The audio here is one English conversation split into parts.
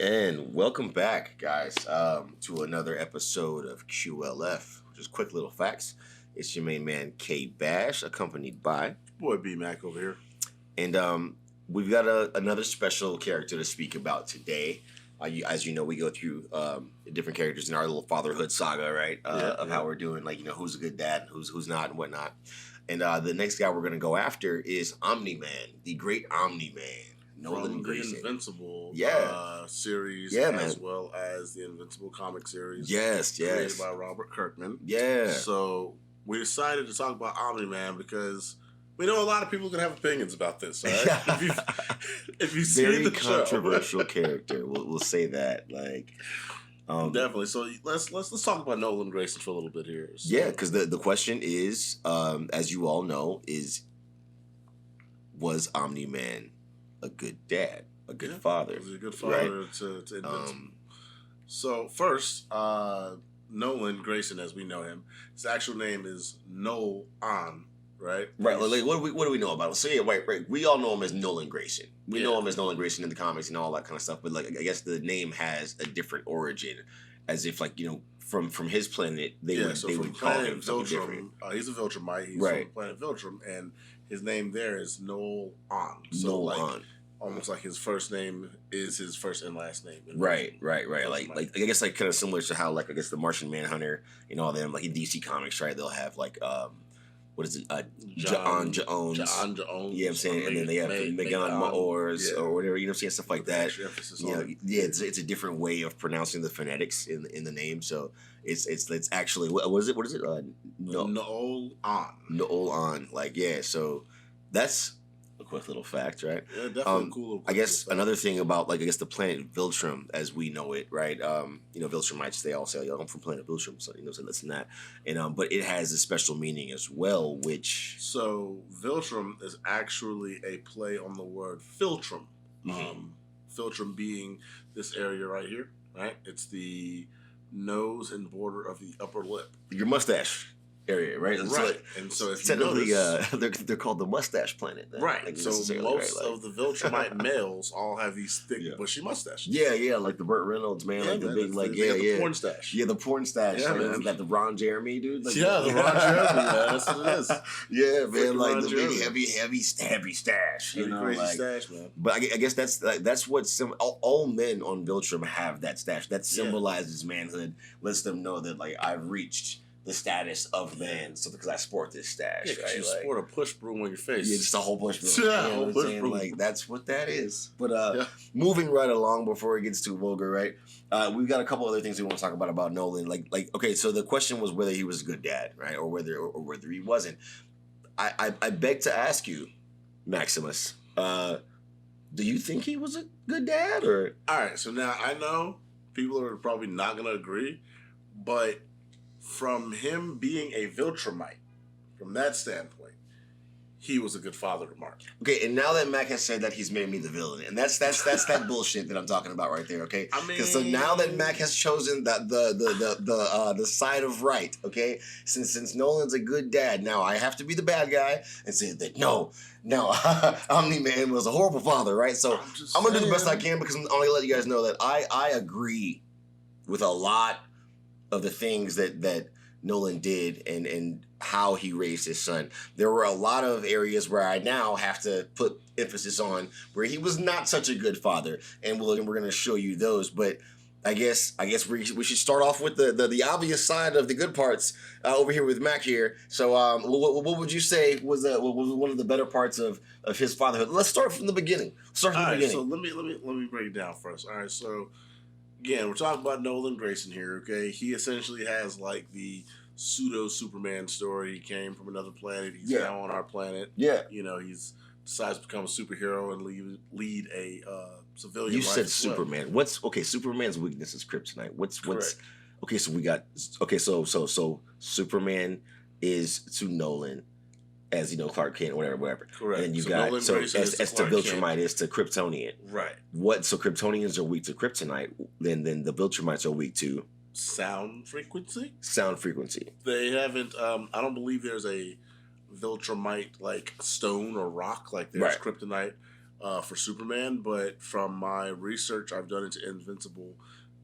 And welcome back, guys, to another episode of QLF. Just quick little facts. It's your main man, K-Bash, accompanied by... Boy B-Mack over here. And we've got another special character to speak about today. As you know, we go through different characters in our little fatherhood saga, right? How we're doing, like, who's a good dad, who's not, and whatnot. And the next guy we're going to go after is Omni Man, the great Omni Man. From the Invincible series, as well as the Invincible comic series. Yes. Created by Robert Kirkman. Yeah. So we decided to talk about Omni Man because we know a lot of people can have opinions about this. All right? if you've seen very the controversial show. character, we'll say that. Definitely. So let's talk about Nolan Grayson for a little bit here. So. Yeah, because the question is, as you all know, was Omni Man a good dad, a good father? Was he a good father, right? to Invincible? So first, Nolan Grayson, as we know him, his actual name is Nolan, right? Right. Like, what do we know about him? So yeah, right. We all know him as Nolan Grayson. We know him as Nolan Grayson in the comics and all that kind of stuff. But like, I guess the name has a different origin, as if from his planet they would call him something different. He's a Viltrumite. He's right. from planet Viltrum, and his name there is Nolan. So almost like his first name is his first and last name. Right. Like I guess like kind of similar to how like I guess the Martian Manhunter and all them like in DC Comics, right? They'll have like what is it? John Jones. Yeah, I'm saying, and then they have Megan Maors or whatever. You know, what I'm saying, stuff like that. It's a different way of pronouncing the phonetics in the name. So it's actually what is it? Nolan. Like So that's a quick little fact, right? Yeah, definitely cool. I guess another thing about the planet Viltrum as we know it, right? Viltrumites, they all say, I'm from planet Viltrum, so so listen to that. And but it has a special meaning as well, which Viltrum is actually a play on the word philtrum. Philtrum being this area right here, right? It's the nose and border of the upper lip. Your mustache area, right? And so if technically, they're called the mustache planet. Then, right. So most of the Viltrumite males all have these thick, bushy mustaches. Yeah, like the Burt Reynolds, man. Like the big, the porn stash. Yeah, the porn stash. Yeah, man. Got the Ron Jeremy, dude. Like, the Ron Jeremy, man. That's what it is. Yeah, man. Like the big, heavy stash. Crazy stash, man. But I guess that's what all men on Viltrum have, that stash. That symbolizes manhood. Lets them know that I've reached the status of man, so because I sport this stash, right? You sport a push broom on your face. Yeah, just a whole push broom. Yeah, a whole push broom. That's what that is. But moving right along before it gets too vulgar, right? We've got a couple other things we want to talk about Nolan. Okay, so the question was whether he was a good dad, right, or whether he wasn't. I beg to ask you, Maximus, do you think he was a good dad, or? All right, so now I know people are probably not going to agree, but from him being a Viltrumite, from that standpoint, he was a good father to Mark. Okay, and now that Mac has said that, he's made me the villain, and that's that bullshit that I'm talking about right there. Okay, so now that Mac has chosen that the side of right, okay, since Nolan's a good dad, now I have to be the bad guy and say that no, Omni Man was a horrible father, right? So I'm gonna do the best I can because I'm gonna let you guys know that I agree with a lot of the things that Nolan did and how he raised his son. There were a lot of areas where I now have to put emphasis on where he was not such a good father, and we're going to show you those. But I guess we should start off with the obvious side of the good parts over here with Mac here. So what would you say was one of the better parts of his fatherhood? Let's start from the beginning. So let me break it down first. All right, so. Again, we're talking about Nolan Grayson here, okay? He essentially has the pseudo-Superman story. He came from another planet. He's now on our planet. Yeah. He's decides to become a superhero and lead a civilian life. You said Superman. Superman's weakness is kryptonite. What's okay, so we got so Superman is to Nolan as Clark Kent, whatever. Correct. And you got as to Viltrumite is to Kryptonian. Right. So Kryptonians are weak to kryptonite, then the Viltrumites are weak to sound frequency. They haven't I don't believe there's a Viltrumite stone or rock like there's kryptonite. for Superman, but from my research I've done into Invincible,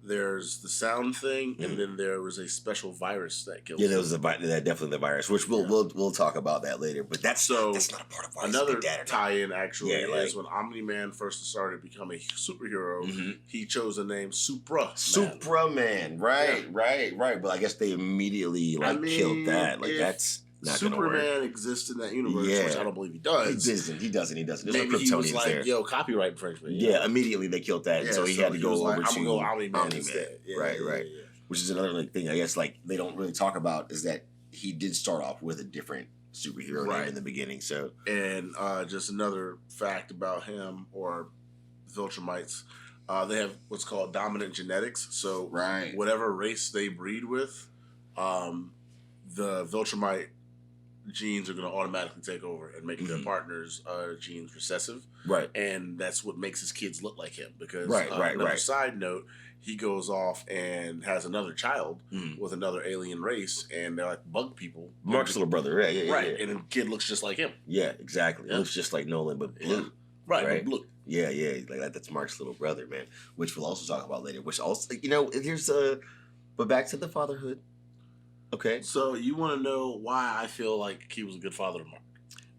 there's the sound thing, and then there was a special virus that kills. Yeah, there was definitely the virus, which we'll talk about that later. But that's not a part of why another tie-in. Actually, is when Omni Man first started becoming a superhero, he chose the name Superman. Right. But I guess they immediately killed that. That's. Superman exists in that universe, which I don't believe he does. He doesn't. There's Maybe no he was Kryptonians there. Yo, copyright infringement. Yeah, immediately they killed that, so he had to go over to I'm gonna go OmniMan instead. Right. Which is another thing I guess they don't really talk about is that he did start off with a different superhero name in the beginning. So and just another fact about him or Viltrumites, they have what's called dominant genetics. So whatever race they breed with, the Viltrumite genes are going to automatically take over and make their partner's genes recessive. Right. And that's what makes his kids look like him. Because, right. Side note, he goes off and has another child with another alien race, and they're like bug people. Mark's little brother, right? Yeah. And the kid looks just like him. Yeah, exactly. Yeah. It looks just like Nolan, but blue. Yeah. Right, blue. Yeah. That's Mark's little brother, man. Which we'll also talk about later. Which also, there's but back to the fatherhood. Okay. So you want to know why I feel like he was a good father to Mark?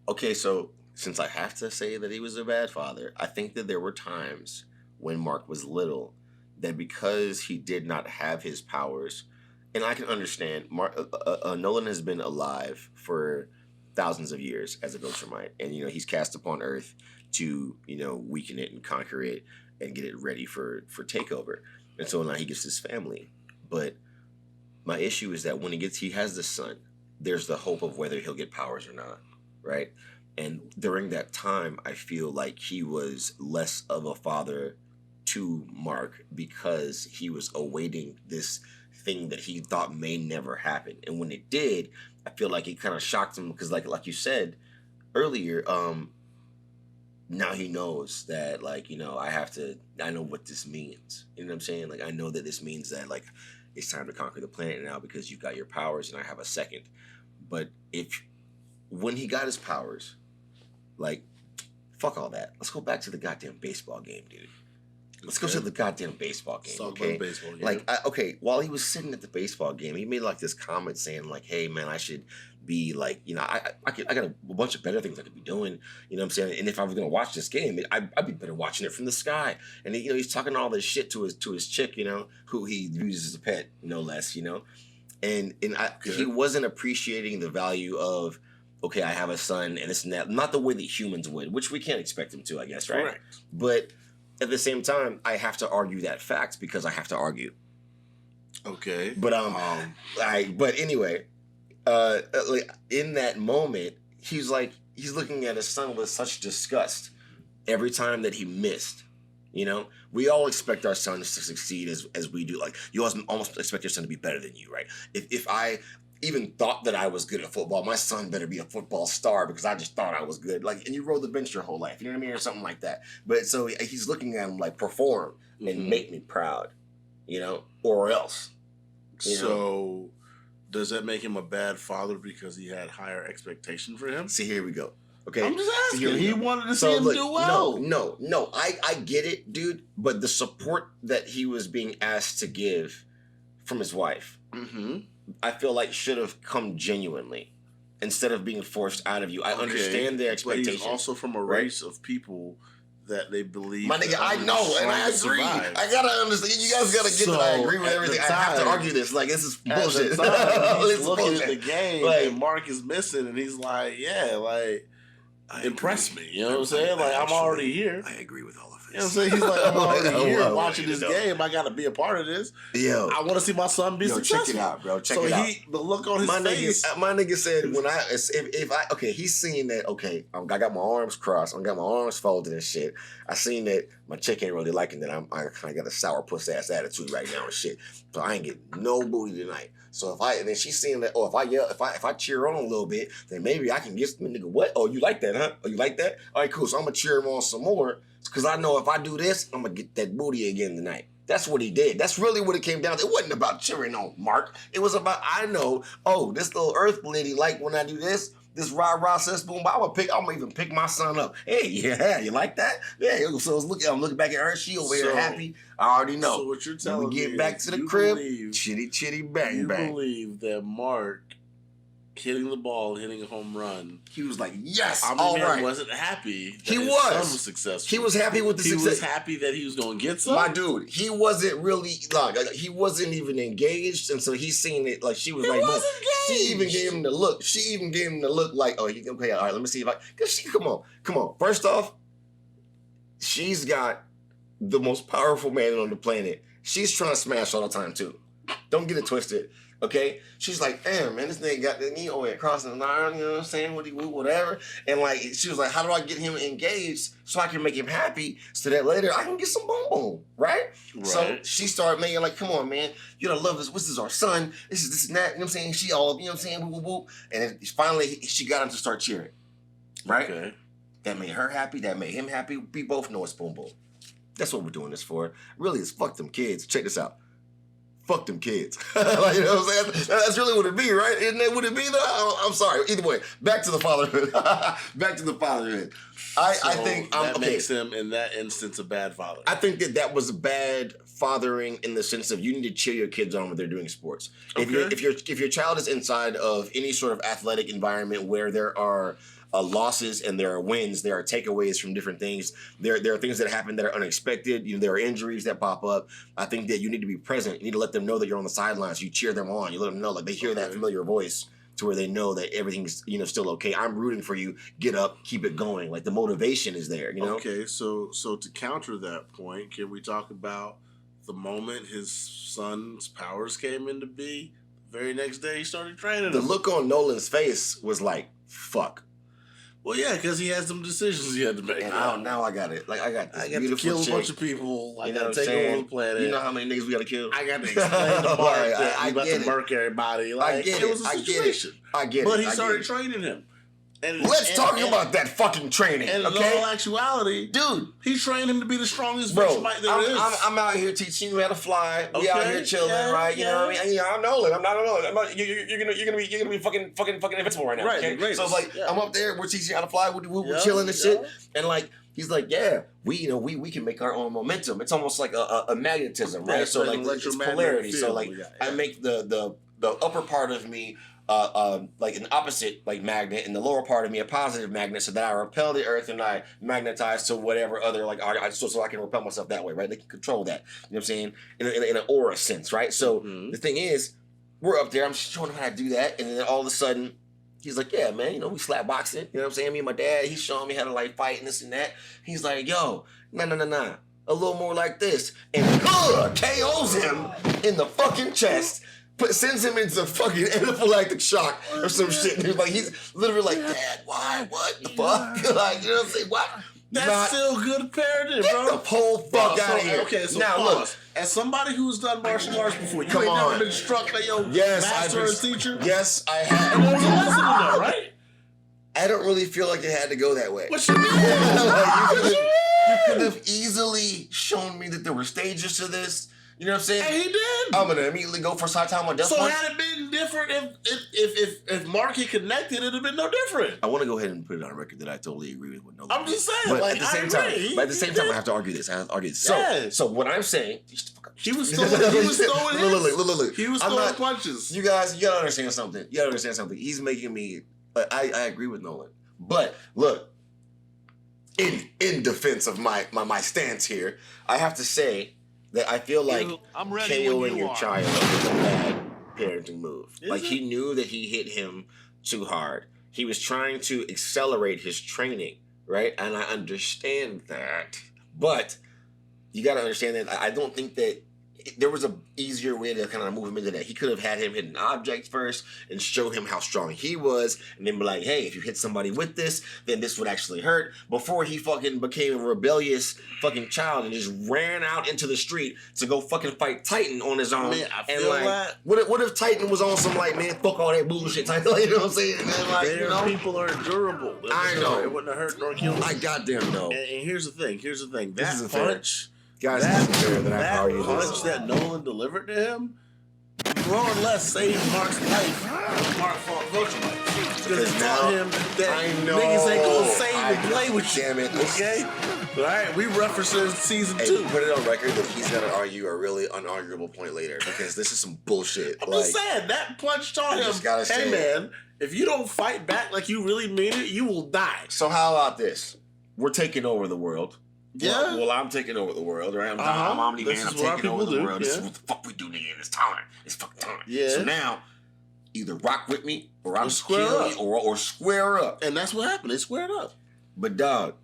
Okay, so since I have to say that he was a bad father, I think that there were times when Mark was little that because he did not have his powers, and I can understand, Nolan has been alive for thousands of years as a Viltrumite, and he's cast upon Earth to weaken it and conquer it and get it ready for takeover, and so now he gets his family, but my issue is that when he has the son, there's the hope of whether he'll get powers or not, right? And during that time, I feel like he was less of a father to Mark because he was awaiting this thing that he thought may never happen. And when it did, I feel like it kind of shocked him because like you said earlier, now he knows that I know what this means. You know what I'm saying? I know that this means that it's time to conquer the planet now because you've got your powers and I have a second. But when he got his powers, fuck all that. Let's go back to the goddamn baseball game, dude. Let's go to the goddamn baseball game, okay? Baseball game. While he was sitting at the baseball game, he made this comment saying hey man, I should be I got a bunch of better things I could be doing, you know what I'm saying? And if I was gonna watch this game, I'd be better watching it from the sky. And he's talking all this shit to his chick, who he uses as a pet, no less, and he wasn't appreciating the value of, okay, I have a son and this and that, not the way that humans would, which we can't expect him to, I guess, right? Correct. But at the same time, I have to argue that fact because I have to argue. Okay. But but anyway, in that moment, he's looking at his son with such disgust every time that he missed. We all expect our sons to succeed as we do. You almost expect your son to be better than you, right? If I even thought that I was good at football, my son better be a football star because I just thought I was good. And you rode the bench your whole life, you know what I mean, or something like that. But so he's looking at him perform and make me proud, or else. So does that make him a bad father because he had higher expectation for him? See, here we go. Okay, I'm just asking. He wanted to see him do well. No. I get it, dude. But the support that he was being asked to give from his wife, I feel should have come genuinely instead of being forced out of you. I understand the expectation. But he's also from a race of people that they believe. My nigga, I know, and I agree. I gotta understand. You guys gotta get that I agree with everything. I have to argue this. This is bullshit. He's looking at the game, and Mark is missing, and he's impress me. You know what I'm saying? I'm already here. I agree with all of this. You know what I'm saying? He's I'm already here watching this game. I got to be a part of this. Yo, I want to see my son be successful. Check it out, bro. Check it out. The look on his face. My nigga said he's seen that, I got my arms crossed. I got my arms folded and shit. I seen that my chick ain't really liking that I kind of got a sour puss ass attitude right now and shit. So I ain't getting no booty tonight. So then she's seeing that, if I cheer on a little bit, then maybe I can get some nigga, what? Oh, you like that, huh? Oh, you like that? All right, cool. So I'm going to cheer him on some more because I know if I do this, I'm going to get that booty again tonight. That's what he did. That's really what it came down to. It wasn't about cheering on Mark. It was about, I know, this little earth lady like when I do this. this rah sis boom. I'm gonna even pick my son up. Hey, yeah, you like that? Yeah. So I'm looking back at her. She over here happy. I already know. So what you're telling me? We get back to the crib. Chitty bang bang. You believe that Mark hitting the ball, hitting a home run. He was like, yes, OmniMan wasn't happy that his son was successful. He was happy with the success. He was happy that he was going to get some. My dude, he wasn't really, like, he wasn't even engaged, and so he's seen it, like, she was like, engaged. She even gave him the look. She even gave him the look like, oh, okay, all right, let me see if because come on. First off, she's got the most powerful man on the planet. She's trying to smash all the time, too. Don't get it twisted. Okay, she's like, damn, man, this nigga got the knee over here crossing the line, you know what I'm saying? Whatever. And like, she was like, how do I get him engaged so I can make him happy so that later I can get some boom boom, right? So she started making like, come on, man, you gotta love this. This is our son. This is this and that. You know what I'm saying? She all, you know what I'm saying? Whoop, whoop, whoop. And then finally, she got him to start cheering, right? Okay. That made her happy. That made him happy. We both know it's boom boom. That's what we're doing this for. Really, it's fuck them kids. Check this out. Fuck them kids. Like, you know what I'm saying? That's really what it be, right? Isn't that what it be, though? I'm sorry. Either way, back to the fatherhood. Back to the fatherhood. I think that makes him, in that instance, a bad father. I think that was bad fathering in the sense of you need to cheer your kids on when they're doing sports. Okay. If your child is inside of any sort of athletic environment where there are losses and there are wins, there are takeaways from different things. There are things that happen that are unexpected. You know, there are injuries that pop up. I think that you need to be present. You need to let them know that you're on the sidelines. You cheer them on. You let them know, like, they hear that familiar voice to where they know that everything's, you know, still okay. I'm rooting for you. Get up, keep it going. Like, the motivation is there, you know? Okay, so to counter that point, can we talk about the moment his son's powers came into being? The very next day he started training. The look on Nolan's face was like, fuck. Well, yeah, because he had some decisions he had to make. And now I got it. Like, I got to kill a bunch of people. I got to take over the planet. You know how many niggas we got to kill? I got to explain to Mark that I'm about to murk everybody. Like, I get it was a situation. I get it. But he started training him. Let's talk about that fucking training, and okay? In all actuality, dude, he trained him to be the strongest Vegemite there is. I'm out here teaching you how to fly. We out here chilling, right? You know what I mean? I'm Nolan. I'm not Nolan. You're gonna be fucking invincible right now. Right. Okay? So it's like I'm up there. We're teaching you how to fly. We're chilling and shit. And like he's like, yeah, we can make our own momentum. It's almost like a magnetism, right? So like it's polarity. So like I make the upper part of me. Like an opposite like magnet, and the lower part of me a positive magnet, so that I repel the earth and I magnetize to whatever other like so I can repel myself that way, right? They can control that. You know what I'm saying? In an aura sense, right? So the thing is, we're up there. I'm showing him how to do that, and then all of a sudden, he's like, "Yeah, man, you know we slap boxing. You know what I'm saying? Me and my dad, he's showing me how to like fight and this and that. He's like, yo, nah, a little more like this, and KOs him in the fucking chest." Sends him into fucking anaphylactic shock or some shit. He's literally like, Dad, why? What the fuck? Like, you know what I'm saying? What? That's still good parenting, bro. Get the whole fuck out of here. Okay, so now look, as somebody who's done martial arts before, you ain't never been struck by your master or teacher? Yes, I have. And there was a lesson in there, right? I don't really feel like it had to go that way. What you mean? You could have easily shown me that there were stages to this. You know what I'm saying? And he did. I'm gonna immediately go for Saitama on death. So had it been different if Mark had connected, it'd have been no different. I want to go ahead and put it on record that I totally agree with what Nolan. I'm just saying, but like, at the same time, I have to argue this. So what I'm saying, he was throwing punches. You guys, you gotta understand something. He's making me. I agree with Nolan, but look. In defense of my stance here, I have to say that I feel like KOing your child is a bad parenting move. Like, he knew that he hit him too hard. He was trying to accelerate his training, right? And I understand that. But you got to understand that I don't think that there was a easier way to kind of move him into that. He could have had him hit an object first and show him how strong he was, and then be like, hey, if you hit somebody with this, then this would actually hurt, before he fucking became a rebellious fucking child and just ran out into the street to go fucking fight Titan on his own. Man, I feel like that. What if Titan was on some like, man, fuck all that bullshit Titan, you know what I'm saying? And then, like, people are durable. I know. It wouldn't have hurt nor killed. I goddamn know. And here's the thing. This is punch. Guys, that punch that Nolan delivered to him, more or less saved Mark's life. Mark fought Vegemite. Because taught him that niggas ain't gonna save and play with you. Damn it. Okay? All right, we referencing season 2. Put it on record that he's gonna argue a really unarguable point later because this is some bullshit. I'm just saying, that punch taught him, hey man, if you don't fight back like you really mean it, you will die. So how about this? We're taking over the world. Yeah. Well, I'm taking over the world, right? I'm Omni Man. I'm taking over the world. This is what the fuck we do, nigga. It's time. It's fucking time. Yeah. So now, either rock with me or I'm square up, or square up. And that's what happened. They squared up. But dog.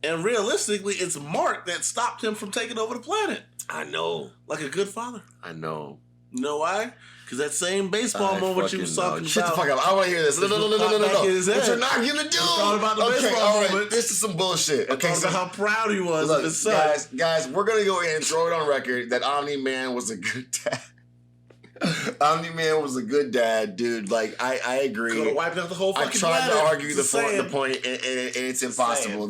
And realistically, it's Mark that stopped him from taking over the planet. I know. Like a good father. I know. You know why? Because that same baseball moment you was talking about. Shut the fuck up. I want to hear this. No. What you're not going to do. Thought about the baseball moment. This is some bullshit. Okay, so how proud he was of his son. Guys, we're going to go ahead and throw it on record that Omni Man was a good dad. Omni Man was a good dad, dude. Like, I agree. Could have wiped out the whole fucking planet. I tried to argue the point, and it's impossible.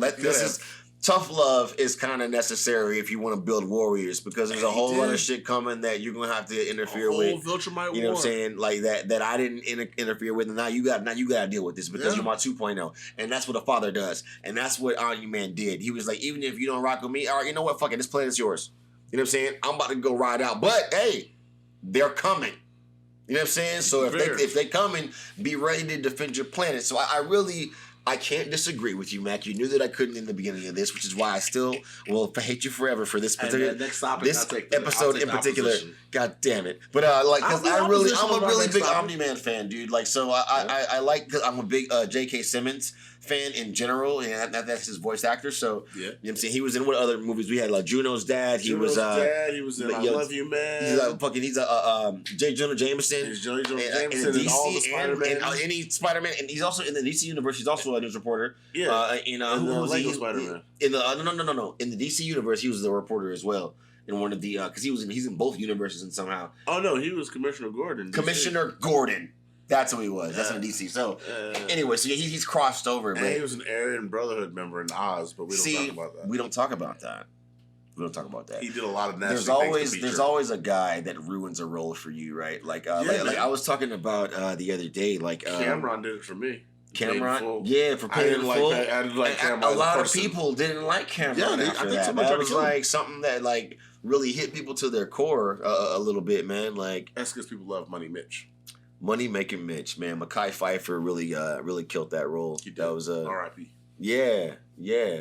Tough love is kind of necessary if you want to build warriors because there's a whole lot of shit coming that you're gonna have to interfere with. You know what I'm saying? Like that I didn't interfere with, and now you got to deal with this because you're my 2.0, and that's what a father does, and that's what Omni Man did. He was like, even if you don't rock with me, all right, you know what? Fuck it, this planet's yours. You know what I'm saying? I'm about to go ride out, but hey, they're coming. You know what I'm saying? So if they coming, be ready to defend your planet. So I can't disagree with you, Mac. You knew that I couldn't in the beginning of this, which is why I still will hate you forever for this particular episode in particular. Opposition. God damn it! But because I'm a really big Omni Man fan, dude. Like, so I like because I'm a big J.K. Simmons fan in general, and that's his voice actor. So you know what I'm saying, he was in what other movies we had? Like Juno's dad. He was in I Love You, Man. He's J. Jonah Jameson. He's Jonah Jameson in all the Spider-Man. And any Spider-Man, and he's also in the DC universe. He's also a news reporter. Yeah. In the Lego Spider-Man. No. In the DC universe, he was the reporter as well. In one of the because he's in both universes and somehow. Oh no, he was Commissioner Gordon. Commissioner Gordon. That's who he was. That's in DC. So anyway, so he's crossed over. And he was an Aryan Brotherhood member in Oz, but we don't talk about that. We don't talk about that. He did a lot of nasty There's always a guy that ruins a role for you, right? Like I was talking about the other day. Like Cameron did it for me. Cameron, for paying full. I didn't like Cameron. A lot of people didn't like Cameron. Yeah, after that. That was like something that like really hit people to their core a little bit, man. Like that's because people love Money Mitch. Money Making Mitch, man. Mekhi Phifer really killed that role. That was R.I.P. Yeah,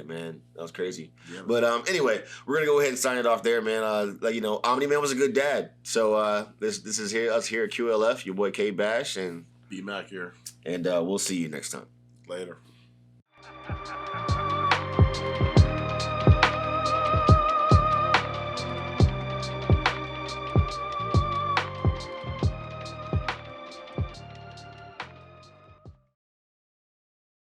man. That was crazy. Yeah, but anyway, we're gonna go ahead and sign it off there, man. Omni Man was a good dad. So this is us here at QLF, your boy K Bash and B-Mack here. And we'll see you next time. Later.